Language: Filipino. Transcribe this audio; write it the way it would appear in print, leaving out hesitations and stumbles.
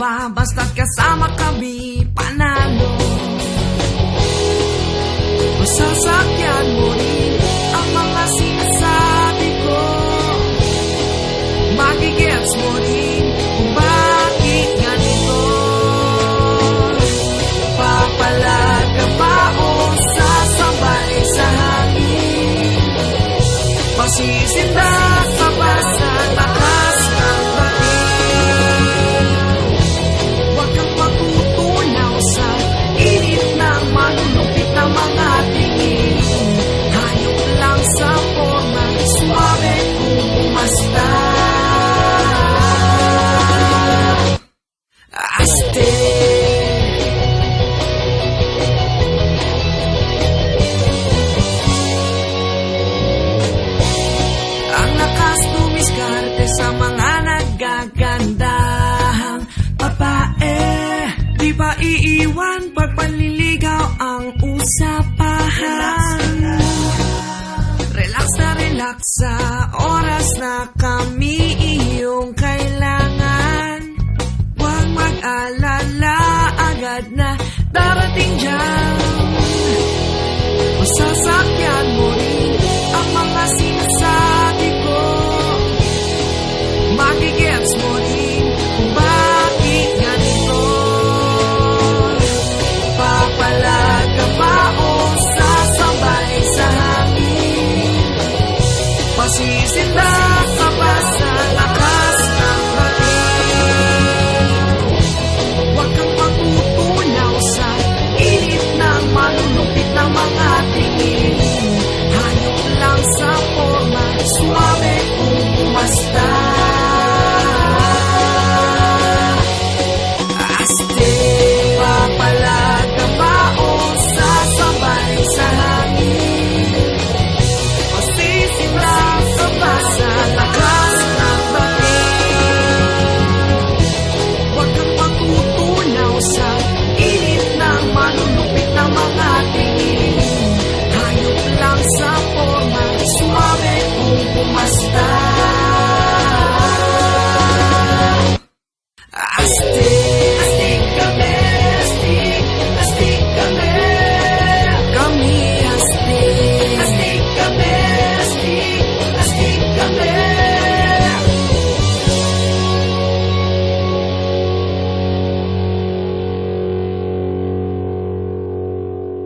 ba? Basta't kasama kami, panalo. Masasakyan mo rin ang mga sinasabi ko. Magigets mo rin kung bakit ganito. Papalag ka ba o sasabay sa hangin? Pasisindak ka ba sa takas ng batin? Huwag kang matutunaw sa init ng malulupit na mga tingin. Hayop lang sa forma, suwabe kung bumasta. Aste. Ang lakas dumiskarte sa mga nagagandahang babae. Di ba iiwan pag panliligaw ang usapahan? Relax na relax sa